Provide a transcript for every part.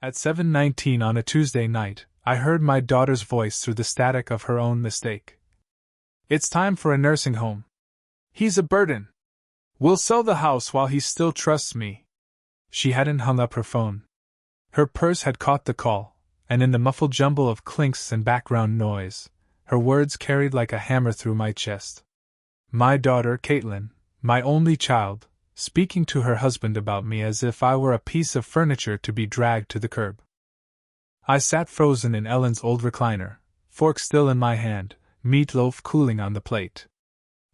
At 7:19 on a Tuesday night, I heard my daughter's voice through the static of her own mistake. It's time for a nursing home. He's a burden. We'll sell the house while he still trusts me. She hadn't hung up her phone. Her purse had caught the call, and in the muffled jumble of clinks and background noise, her words carried like a hammer through my chest. My daughter, Caitlin, my only child, speaking to her husband about me as if I were a piece of furniture to be dragged to the curb. I sat frozen in Ellen's old recliner, fork still in my hand, meatloaf cooling on the plate.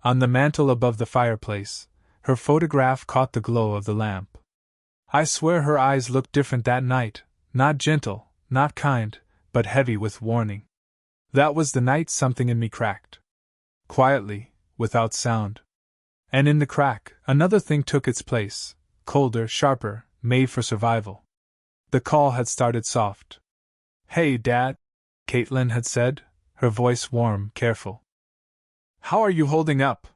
On the mantel above the fireplace, her photograph caught the glow of the lamp. I swear her eyes looked different that night, not gentle, not kind, but heavy with warning. That was the night something in me cracked. Quietly, without sound. And in the crack, another thing took its place, colder, sharper, made for survival. The call had started soft. "Hey, Dad," Caitlin had said, her voice warm, careful. "How are you holding up?"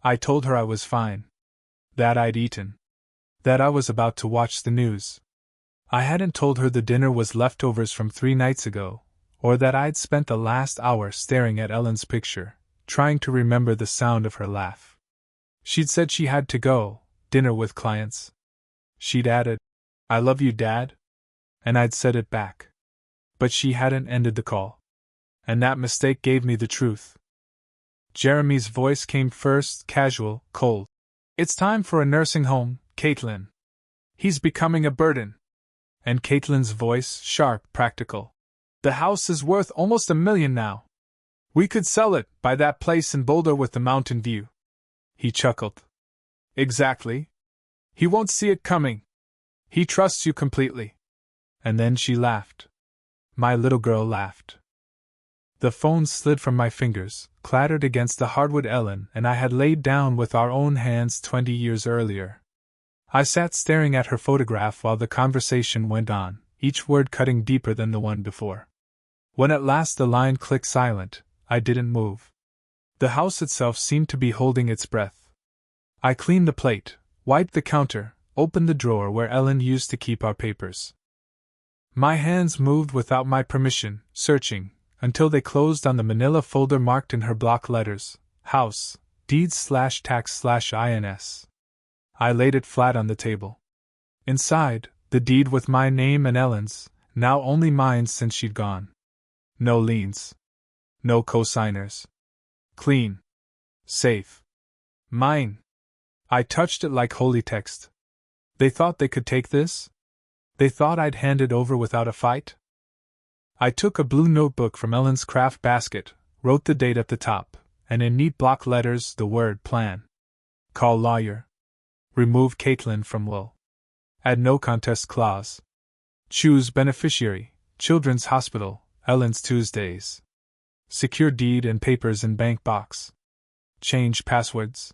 I told her I was fine. That I'd eaten. That I was about to watch the news. I hadn't told her the dinner was leftovers from 3 nights ago, or that I'd spent the last hour staring at Ellen's picture, trying to remember the sound of her laugh. She'd said she had to go, dinner with clients. She'd added, "I love you, Dad," and I'd said it back. But she hadn't ended the call. And that mistake gave me the truth. Jeremy's voice came first, casual, cold. "It's time for a nursing home, Caitlin. He's becoming a burden." And Caitlin's voice, sharp, practical. "The house is worth almost $1 million now. We could sell it, buy that place in Boulder with the mountain view." He chuckled. "Exactly. He won't see it coming. He trusts you completely." And then she laughed. My little girl laughed. The phone slid from my fingers, clattered against the hardwood Ellen and I had laid down with our own hands 20 years earlier. I sat staring at her photograph while the conversation went on, each word cutting deeper than the one before. When at last the line clicked silent, I didn't move. The house itself seemed to be holding its breath. I cleaned the plate, wiped the counter, opened the drawer where Ellen used to keep our papers. My hands moved without my permission, searching, until they closed on the manila folder marked in her block letters, House, Deeds/Tax/INS. I laid it flat on the table. Inside, the deed with my name and Ellen's, now only mine since she'd gone. No liens. No co-signers. Clean. Safe. Mine. I touched it like holy text. They thought they could take this? They thought I'd hand it over without a fight? I took a blue notebook from Ellen's craft basket, wrote the date at the top, and in neat block letters the word plan. Call lawyer. Remove Caitlin from will. Add no contest clause. Choose beneficiary, Children's Hospital, Ellen's Tuesdays. Secure deed and papers in bank box. Change passwords.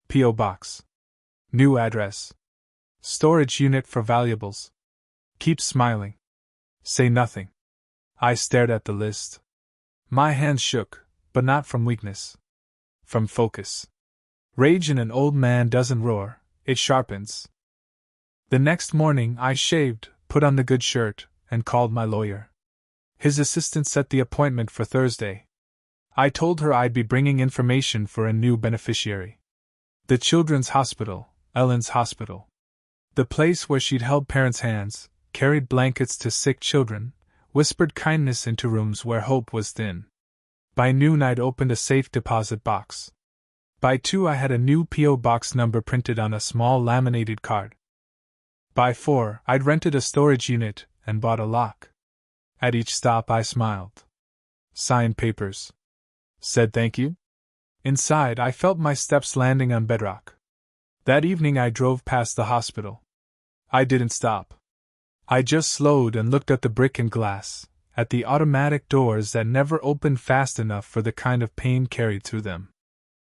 P.O. box. New address. Storage unit for valuables. Keep smiling. Say nothing. I stared at the list. My hands shook, but not from weakness. From focus. Rage in an old man doesn't roar, it sharpens. The next morning I shaved, put on the good shirt, and called my lawyer. His assistant set the appointment for Thursday. I told her I'd be bringing information for a new beneficiary. The Children's Hospital, Ellen's hospital. The place where she'd held parents' hands, carried blankets to sick children, whispered kindness into rooms where hope was thin. By noon I'd opened a safe deposit box. By 2 I had a new P.O. box number printed on a small laminated card. By 4 I'd rented a storage unit and bought a lock. At each stop I smiled. Signed papers. Said thank you. Inside I felt my steps landing on bedrock. That evening I drove past the hospital. I didn't stop. I just slowed and looked at the brick and glass, at the automatic doors that never opened fast enough for the kind of pain carried through them.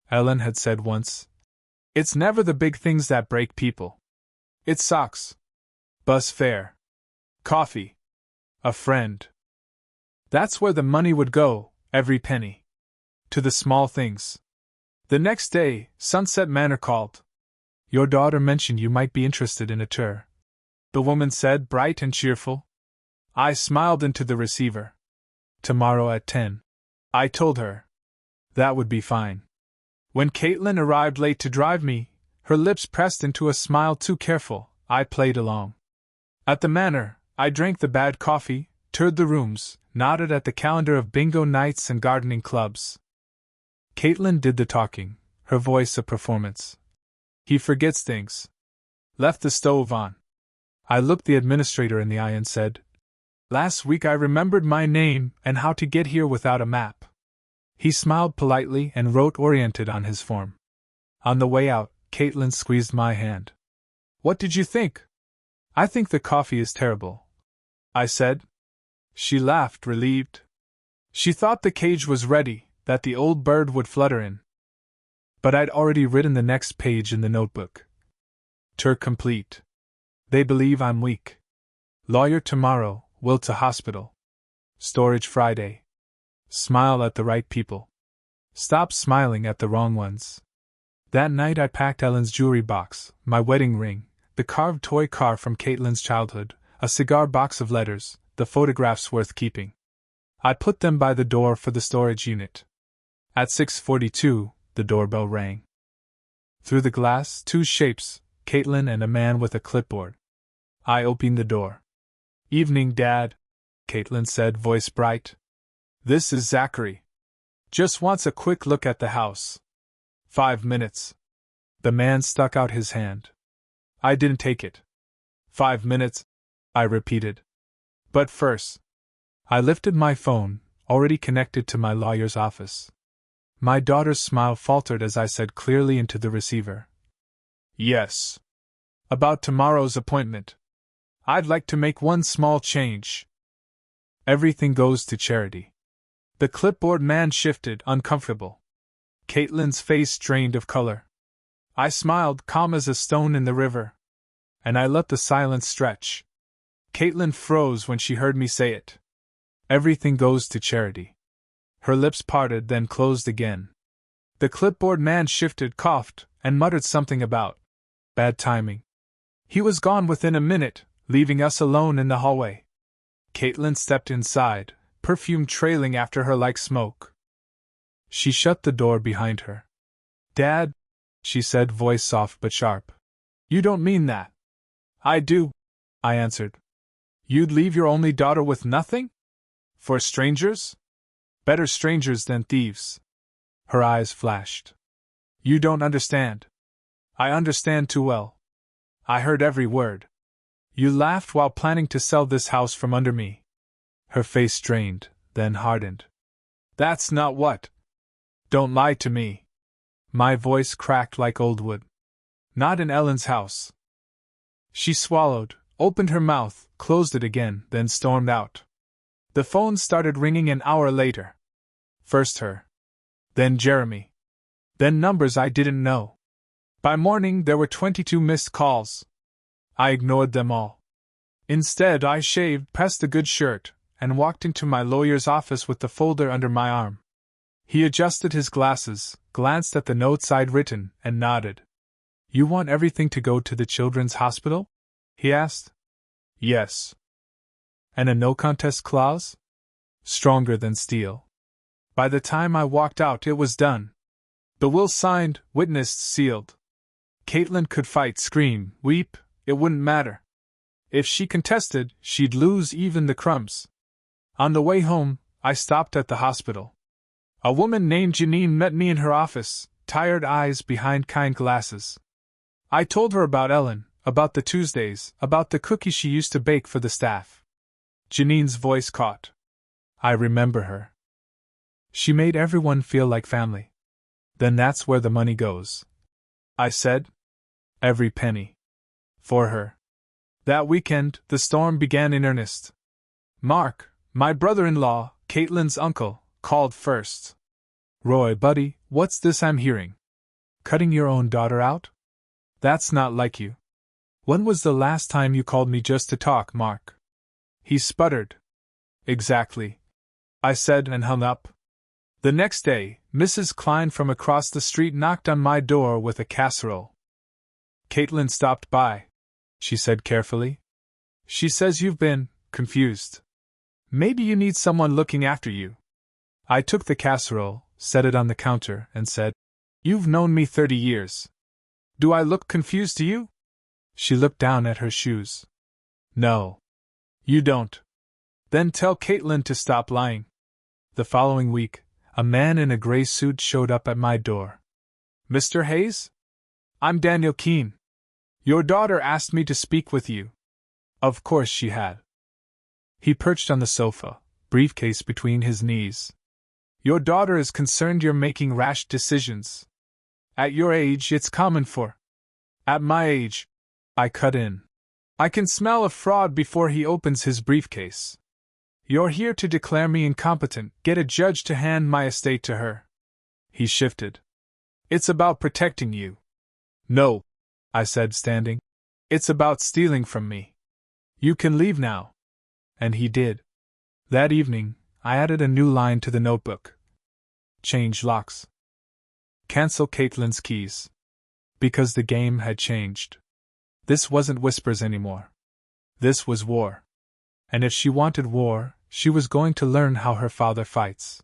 Ellen had said once, "It's never the big things that break people. It's socks. Bus fare. Coffee. A friend." That's where the money would go, every penny. To the small things. The next day, Sunset Manor called. "Your daughter mentioned you might be interested in a tour," the woman said, bright and cheerful. I smiled into the receiver. Tomorrow at 10. I told her. That would be fine. When Caitlin arrived late to drive me, her lips pressed into a smile too careful, I played along. At the manor, I drank the bad coffee, toured the rooms, nodded at the calendar of bingo nights and gardening clubs. Caitlin did the talking, her voice a performance. He forgets things. Left the stove on. I looked the administrator in the eye and said, Last week I remembered my name and how to get here without a map. He smiled politely and wrote oriented on his form. On the way out, Caitlin squeezed my hand. What did you think? I think the coffee is terrible, I said. She laughed, relieved. She thought the cage was ready, that the old bird would flutter in. But I'd already written the next page in the notebook. Tour complete. They believe I'm weak. Lawyer tomorrow, will to hospital. Storage Friday. Smile at the right people. Stop smiling at the wrong ones. That night I packed Ellen's jewelry box, my wedding ring, the carved toy car from Caitlin's childhood, a cigar box of letters, the photographs worth keeping. I put them by the door for the storage unit. At 6:42, the doorbell rang. Through the glass, two shapes, Caitlin and a man with a clipboard. I opened the door. Evening, Dad, Caitlin said, voice bright. This is Zachary. Just wants a quick look at the house. 5 minutes. The man stuck out his hand. I didn't take it. 5 minutes, I repeated. But first. I lifted my phone, already connected to my lawyer's office. My daughter's smile faltered as I said clearly into the receiver. Yes. About tomorrow's appointment. I'd like to make one small change. Everything goes to charity. The clipboard man shifted, uncomfortable. Caitlin's face drained of color. I smiled, calm as a stone in the river. And I let the silence stretch. Caitlin froze when she heard me say it. Everything goes to charity. Her lips parted, then closed again. The clipboard man shifted, coughed, and muttered something about bad timing. He was gone within a minute, leaving us alone in the hallway. Caitlin stepped inside, perfume trailing after her like smoke. She shut the door behind her. Dad, she said, voice soft but sharp. You don't mean that. I do, I answered. You'd leave your only daughter with nothing? For strangers? Better strangers than thieves. Her eyes flashed. You don't understand. I understand too well. I heard every word. You laughed while planning to sell this house from under me. Her face strained, then hardened. That's not what. Don't lie to me. My voice cracked like old wood. Not in Ellen's house. She swallowed, opened her mouth, closed it again, then stormed out. The phone started ringing an hour later. First her. Then Jeremy. Then numbers I didn't know. By morning there were 22 missed calls. I ignored them all. Instead I shaved, pressed a good shirt, and walked into my lawyer's office with the folder under my arm. He adjusted his glasses, glanced at the notes I'd written, and nodded. You want everything to go to the children's hospital? He asked. Yes. And a no-contest clause? Stronger than steel. By the time I walked out, it was done. The will signed, witnessed, sealed. Caitlin could fight, scream, weep, it wouldn't matter. If she contested, she'd lose even the crumbs. On the way home, I stopped at the hospital. A woman named Janine met me in her office, tired eyes behind kind glasses. I told her about Ellen, about the Tuesdays, about the cookies she used to bake for the staff. Janine's voice caught. I remember her. She made everyone feel like family. Then that's where the money goes, I said. Every penny. For her. That weekend, the storm began in earnest. Mark, my brother-in-law, Caitlin's uncle, called first. Roy, buddy, what's this I'm hearing? Cutting your own daughter out? That's not like you. When was the last time you called me just to talk, Mark? He sputtered. Exactly, I said and hung up. The next day, Mrs. Klein from across the street knocked on my door with a casserole. Caitlin stopped by, she said carefully. She says you've been confused. Maybe you need someone looking after you. I took the casserole, set it on the counter, and said, You've known me 30 years. Do I look confused to you? She looked down at her shoes. No. You don't. Then tell Caitlin to stop lying. The following week, a man in a gray suit showed up at my door. Mr. Hayes? I'm Daniel Keene. Your daughter asked me to speak with you. Of course she had. He perched on the sofa, briefcase between his knees. Your daughter is concerned you're making rash decisions. At your age, it's common for. At my age, I cut in. I can smell a fraud before he opens his briefcase. You're here to declare me incompetent, get a judge to hand my estate to her. He shifted. It's about protecting you. No, I said, standing. It's about stealing from me. You can leave now. And he did. That evening, I added a new line to the notebook. Change locks. Cancel Caitlin's keys. Because the game had changed. This wasn't whispers anymore. This was war. And if she wanted war, she was going to learn how her father fights.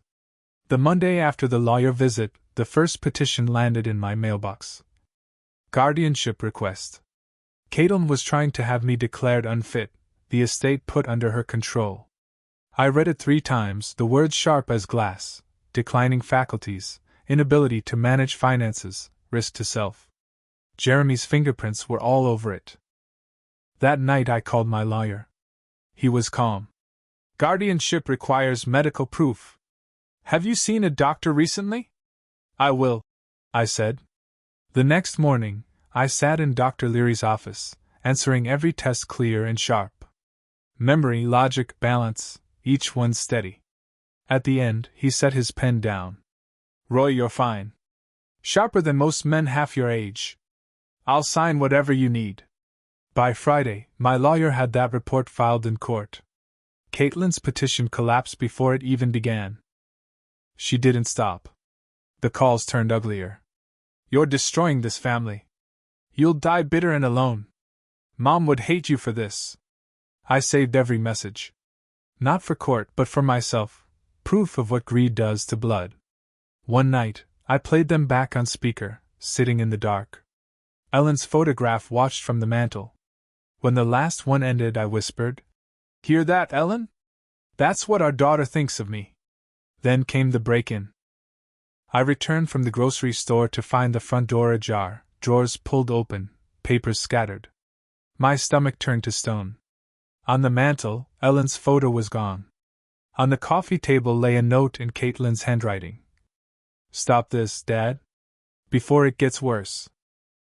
The Monday after the lawyer visit, the first petition landed in my mailbox. Guardianship request. Caitlin was trying to have me declared unfit, the estate put under her control. I read it 3 times, the words sharp as glass: declining faculties, inability to manage finances, risk to self. Jeremy's fingerprints were all over it. That night I called my lawyer. He was calm. Guardianship requires medical proof. Have you seen a doctor recently? I will, I said. The next morning, I sat in Dr. Leary's office, answering every test clear and sharp. Memory, logic, balance, each one steady. At the end, he set his pen down. Roy, you're fine. Sharper than most men half your age. I'll sign whatever you need. By Friday, my lawyer had that report filed in court. Caitlin's petition collapsed before it even began. She didn't stop. The calls turned uglier. You're destroying this family. You'll die bitter and alone. Mom would hate you for this. I saved every message. Not for court, but for myself, proof of what greed does to blood. One night, I played them back on speaker, sitting in the dark. Ellen's photograph watched from the mantel. When the last one ended, I whispered, Hear that, Ellen? That's what our daughter thinks of me. Then came the break-in. I returned from the grocery store to find the front door ajar, drawers pulled open, papers scattered. My stomach turned to stone. On the mantel, Ellen's photo was gone. On the coffee table lay a note in Caitlin's handwriting. Stop this, Dad. Before it gets worse.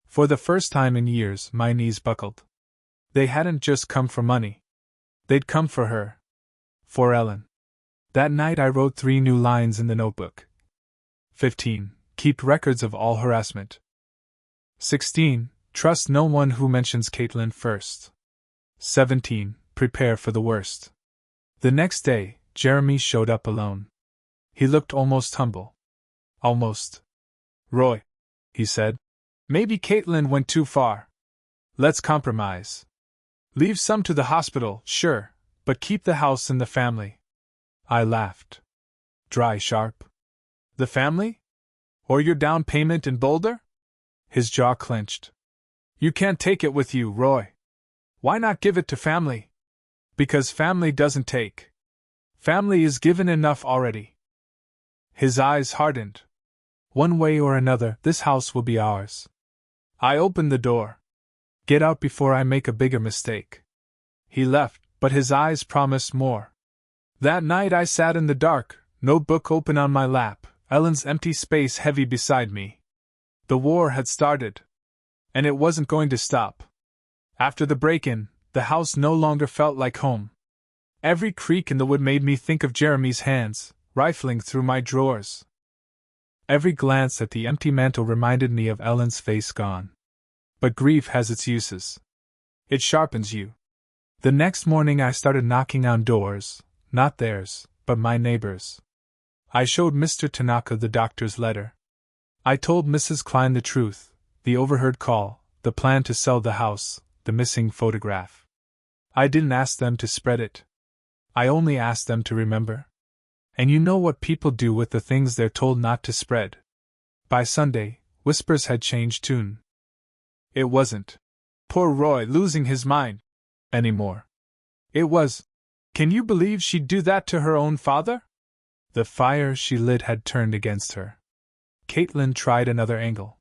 For the first time in years, my knees buckled. They hadn't just come for money. They'd come for her. For Ellen. That night I wrote 3 new lines in the notebook. 15. Keep records of all harassment. 16. Trust no one who mentions Caitlin first. 17. Prepare for the worst. The next day, Jeremy showed up alone. He looked almost humble. Almost. Roy, he said. Maybe Caitlin went too far. Let's compromise. Leave some to the hospital, sure, but keep the house and the family. I laughed. Dry sharp. The family? Or your down payment in Boulder? His jaw clenched. You can't take it with you, Roy. Why not give it to family? Because family doesn't take. Family is given enough already. His eyes hardened. One way or another, this house will be ours. I opened the door. Get out before I make a bigger mistake. He left, but his eyes promised more. That night I sat in the dark, notebook open on my lap, Ellen's empty space heavy beside me. The war had started. And it wasn't going to stop. After the break-in, the house no longer felt like home. Every creak in the wood made me think of Jeremy's hands, rifling through my drawers. Every glance at the empty mantel reminded me of Ellen's face gone. But grief has its uses. It sharpens you. The next morning I started knocking on doors, not theirs, but my neighbors. I showed Mr. Tanaka the doctor's letter. I told Mrs. Klein the truth, the overheard call, the plan to sell the house, the missing photograph. I didn't ask them to spread it. I only asked them to remember. And you know what people do with the things they're told not to spread. By Sunday, whispers had changed tune. It wasn't poor Roy losing his mind anymore. It was, can you believe she'd do that to her own father? The fire she lit had turned against her. Caitlin tried another angle.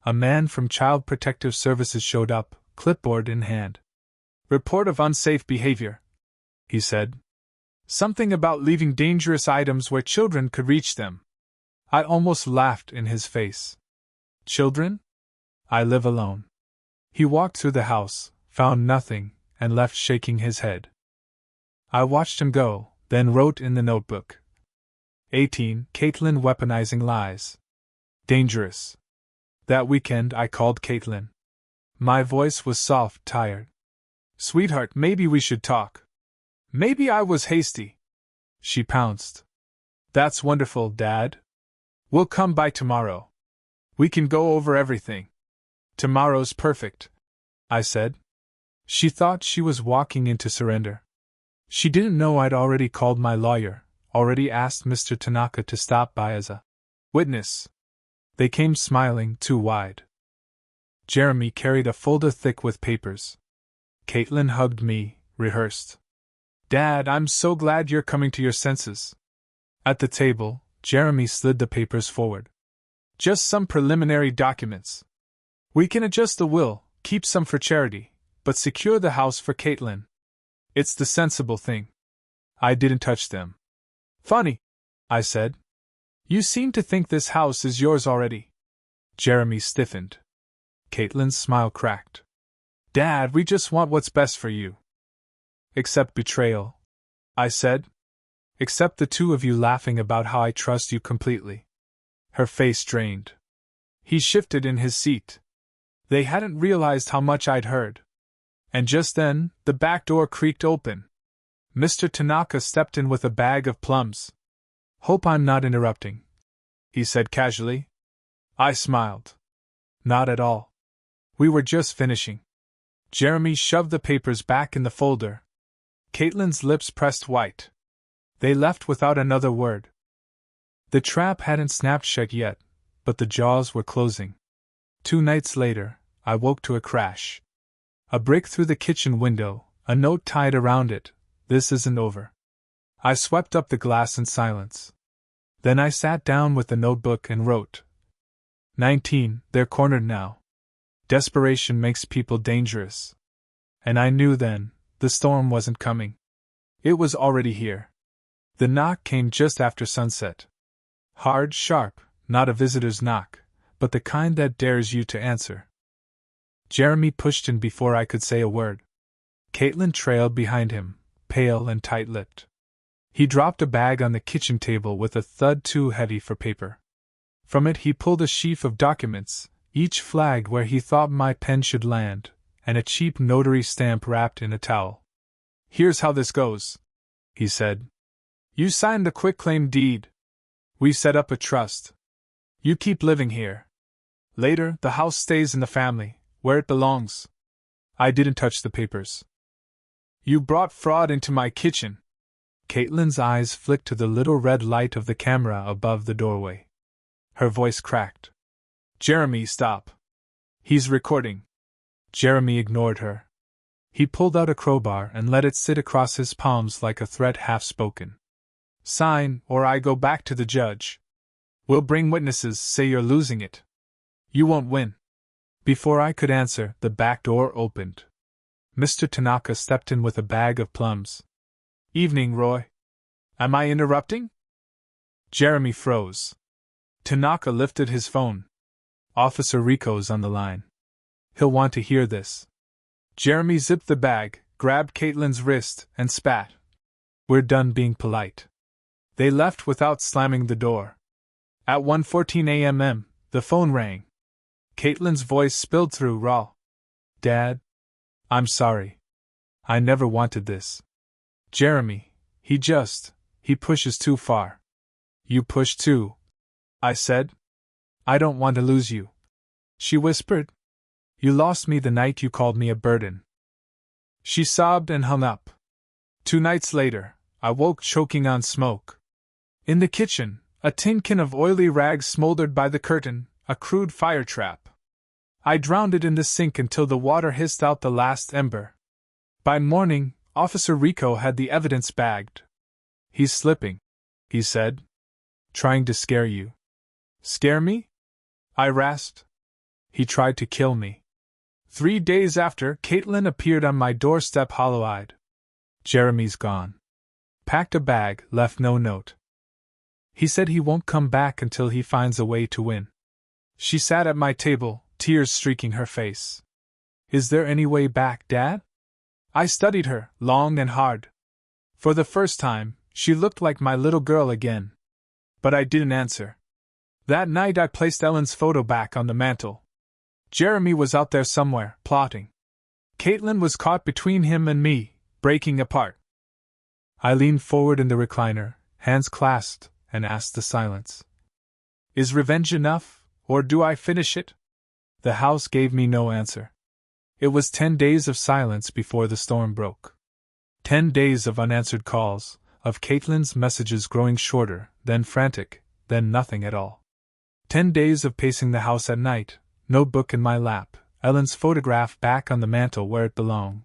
A man from Child Protective Services showed up, clipboard in hand. Report of unsafe behavior, he said. Something about leaving dangerous items where children could reach them. I almost laughed in his face. Children? I live alone. He walked through the house, found nothing, and left shaking his head. I watched him go, then wrote in the notebook. 18. Caitlin weaponizing lies. Dangerous. That weekend I called Caitlin. My voice was soft, tired. Sweetheart, maybe we should talk. Maybe I was hasty. She pounced. That's wonderful, Dad. We'll come by tomorrow. We can go over everything. Tomorrow's perfect, I said. She thought she was walking into surrender. She didn't know I'd already called my lawyer, already asked Mr. Tanaka to stop by as a witness. They came smiling, too wide. Jeremy carried a folder thick with papers. Caitlin hugged me, rehearsed. Dad, I'm so glad you're coming to your senses. At the table, Jeremy slid the papers forward. Just some preliminary documents. We can adjust the will, keep some for charity, but secure the house for Caitlin. It's the sensible thing. I didn't touch them. Funny, I said. You seem to think this house is yours already. Jeremy stiffened. Caitlin's smile cracked. Dad, we just want what's best for you. Except betrayal, I said. Except the two of you laughing about how I trust you completely. Her face drained. He shifted in his seat. They hadn't realized how much I'd heard. And just then, the back door creaked open. Mr. Tanaka stepped in with a bag of plums. Hope I'm not interrupting, he said casually. I smiled. Not at all. We were just finishing. Jeremy shoved the papers back in the folder. Caitlin's lips pressed white. They left without another word. The trap hadn't snapped shut yet, but the jaws were closing. 2 nights later, I woke to a crash. A brick through the kitchen window, a note tied around it. This isn't over. I swept up the glass in silence. Then I sat down with the notebook and wrote. 19. They're cornered now. Desperation makes people dangerous. And I knew then, the storm wasn't coming. It was already here. The knock came just after sunset. Hard, sharp, not a visitor's knock, but the kind that dares you to answer. Jeremy pushed in before I could say a word. Caitlin trailed behind him, pale and tight-lipped. He dropped a bag on the kitchen table with a thud too heavy for paper. From it he pulled a sheaf of documents, each flagged where he thought my pen should land, and a cheap notary stamp wrapped in a towel. Here's how this goes, he said. You signed the quitclaim deed. We set up a trust. You keep living here. Later, the house stays in the family, where it belongs. I didn't touch the papers. You brought fraud into my kitchen. Caitlin's eyes flicked to the little red light of the camera above the doorway. Her voice cracked. Jeremy, stop. He's recording. Jeremy ignored her. He pulled out a crowbar and let it sit across his palms like a threat half-spoken. Sign, or I go back to the judge. We'll bring witnesses, say you're losing it. You won't win. Before I could answer, the back door opened. Mr. Tanaka stepped in with a bag of plums. Evening, Roy. Am I interrupting? Jeremy froze. Tanaka lifted his phone. Officer Rico's on the line. He'll want to hear this. Jeremy zipped the bag, grabbed Caitlin's wrist, and spat. We're done being polite. They left without slamming the door. At 1:14 a.m., the phone rang. Caitlin's voice spilled through raw. Dad? I'm sorry. I never wanted this. Jeremy, he pushes too far. You push too, I said. I don't want to lose you. She whispered. You lost me the night you called me a burden. She sobbed and hung up. 2 nights later, I woke choking on smoke. In the kitchen, a tin can of oily rags smoldered by the curtain, a crude fire trap. I drowned it in the sink until the water hissed out the last ember. By morning, Officer Rico had the evidence bagged. "He's slipping," he said. "Trying to scare you." "Scare me?" I rasped. "He tried to kill me." 3 days after, Caitlin appeared on my doorstep hollow-eyed. "Jeremy's gone. Packed a bag, left no note. He said he won't come back until he finds a way to win." She sat at my table, tears streaking her face. "Is there any way back, Dad?" I studied her, long and hard. For the first time, she looked like my little girl again. But I didn't answer. That night I placed Ellen's photo back on the mantel. Jeremy was out there somewhere, plotting. Caitlin was caught between him and me, breaking apart. I leaned forward in the recliner, hands clasped, and asked the silence. "Is revenge enough, or do I finish it?" The house gave me no answer. It was 10 days of silence before the storm broke. 10 days of unanswered calls, of Caitlin's messages growing shorter, then frantic, then nothing at all. 10 days of pacing the house at night, notebook in my lap, Ellen's photograph back on the mantel where it belonged.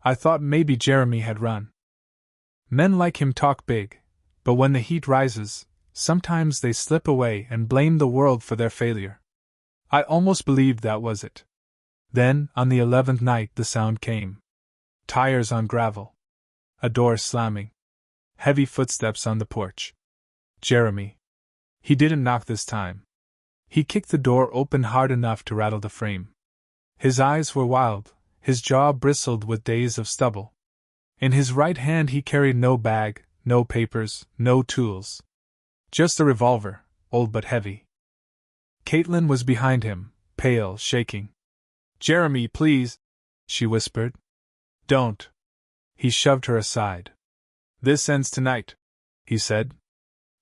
I thought maybe Jeremy had run. Men like him talk big, but when the heat rises, sometimes they slip away and blame the world for their failure. I almost believed that was it. Then, on the 11th night, the sound came. Tires on gravel. A door slamming. Heavy footsteps on the porch. Jeremy. He didn't knock this time. He kicked the door open hard enough to rattle the frame. His eyes were wild, his jaw bristled with days of stubble. In his right hand he carried no bag, no papers, no tools. Just a revolver, old but heavy. Caitlin was behind him, pale, shaking. "Jeremy, please," she whispered. "Don't." He shoved her aside. "This ends tonight," he said.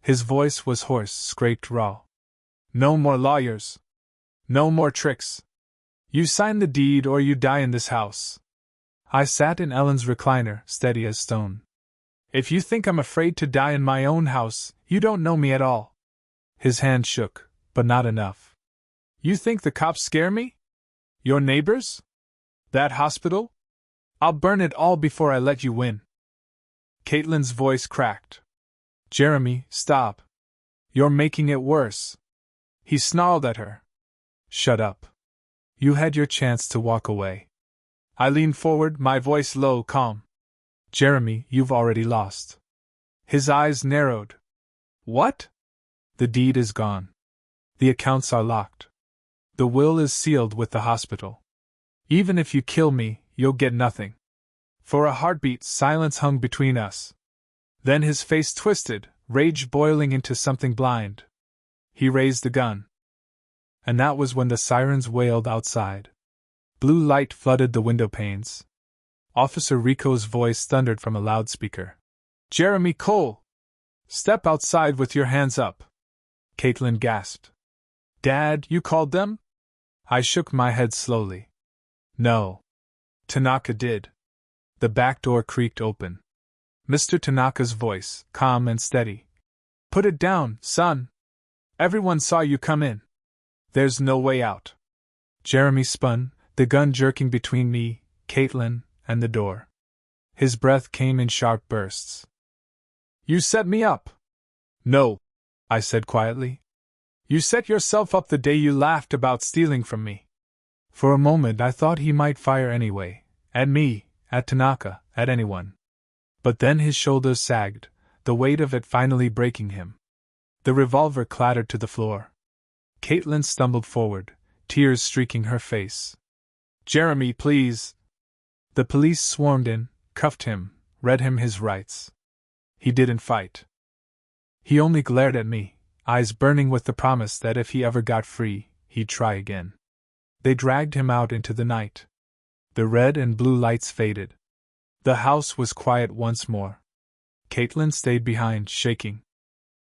His voice was hoarse, scraped raw. "No more lawyers. No more tricks. You sign the deed or you die in this house." I sat in Ellen's recliner, steady as stone. "If you think I'm afraid to die in my own house, you don't know me at all." His hand shook, but not enough. "You think the cops scare me? Your neighbors? That hospital? I'll burn it all before I let you win." Caitlin's voice cracked. "Jeremy, stop. You're making it worse." He snarled at her. "Shut up. You had your chance to walk away." I leaned forward, my voice low, calm. "Jeremy, you've already lost." His eyes narrowed. "What?" "The deed is gone. The accounts are locked. The will is sealed with the hospital. Even if you kill me, you'll get nothing." For a heartbeat, silence hung between us. Then his face twisted, rage boiling into something blind. He raised the gun. And that was when the sirens wailed outside. Blue light flooded the window panes. Officer Rico's voice thundered from a loudspeaker. "Jeremy Cole! Step outside with your hands up." Caitlin gasped. "Dad, you called them?" I shook my head slowly. "No. Tanaka did." The back door creaked open. Mr. Tanaka's voice, calm and steady. "Put it down, son. Everyone saw you come in. There's no way out." Jeremy spun, the gun jerking between me, Caitlin, and the door. His breath came in sharp bursts. "You set me up." "No," I said quietly. "You set yourself up the day you laughed about stealing from me." For a moment I thought he might fire anyway, at me, at Tanaka, at anyone. But then his shoulders sagged, the weight of it finally breaking him. The revolver clattered to the floor. Caitlin stumbled forward, tears streaking her face. "Jeremy, please." The police swarmed in, cuffed him, read him his rights. He didn't fight. He only glared at me, eyes burning with the promise that if he ever got free, he'd try again. They dragged him out into the night. The red and blue lights faded. The house was quiet once more. Caitlin stayed behind, shaking.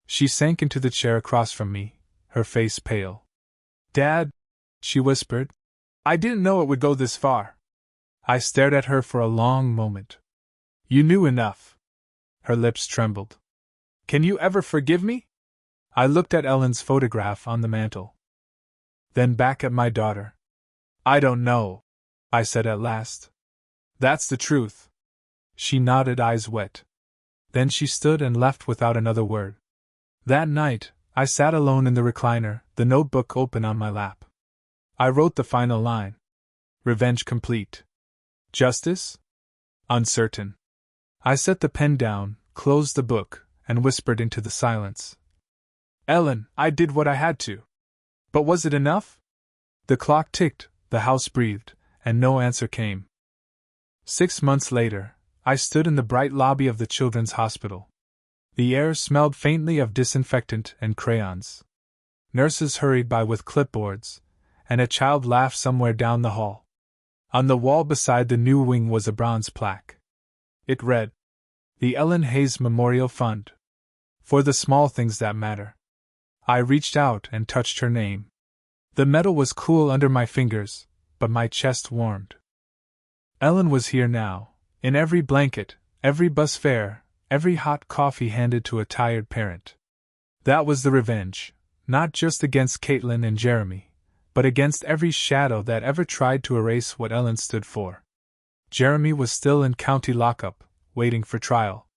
She sank into the chair across from me, her face pale. "Dad," she whispered, "I didn't know it would go this far." I stared at her for a long moment. "You knew enough." Her lips trembled. Can you ever forgive me? I looked at Ellen's photograph on the mantel. Then back at my daughter. I don't know, I said at last. That's the truth. She nodded, eyes wet. Then she stood and left without another word. That night, I sat alone in the recliner, the notebook open on my lap. I wrote the final line. Revenge complete. Justice? Uncertain. I set the pen down, closed the book, and whispered into the silence. Ellen, I did what I had to. But was it enough? The clock ticked, the house breathed, and no answer came. 6 months later, I stood in the bright lobby of the Children's Hospital. The air smelled faintly of disinfectant and crayons. Nurses hurried by with clipboards, and a child laughed somewhere down the hall. On the wall beside the new wing was a bronze plaque. It read, The Ellen Hayes Memorial Fund. For the small things that matter. I reached out and touched her name. The metal was cool under my fingers, but my chest warmed. Ellen was here now, in every blanket, every bus fare, every hot coffee handed to a tired parent. That was the revenge, not just against Caitlin and Jeremy, but against every shadow that ever tried to erase what Ellen stood for. Jeremy was still in county lockup, waiting for trial.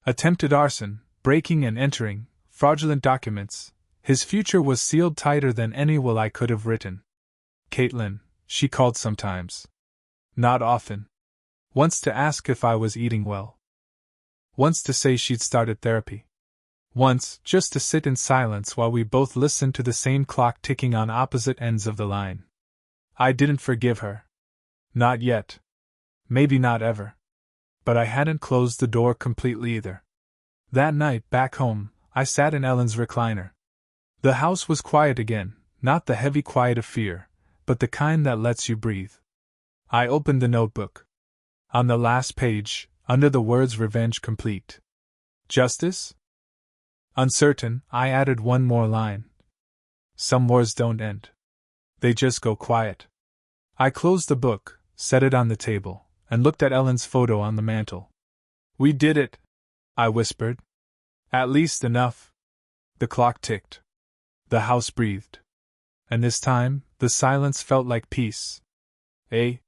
Attempted arson, breaking and entering, fraudulent documents. His future was sealed tighter than any will I could have written. Caitlin, she called sometimes. Not often. Once to ask if I was eating well. Once to say she'd started therapy. Once just to sit in silence while we both listened to the same clock ticking on opposite ends of the line. I didn't forgive her. Not yet. Maybe not ever. But I hadn't closed the door completely either. That night, back home, I sat in Ellen's recliner. The house was quiet again, not the heavy quiet of fear, but the kind that lets you breathe. I opened the notebook. On the last page, under the words Revenge Complete. Justice? Uncertain, I added one more line. Some wars don't end. They just go quiet. I closed the book, set it on the table, and looked at Ellen's photo on the mantel. We did it, I whispered. At least enough. The clock ticked. The house breathed. And this time, the silence felt like peace. A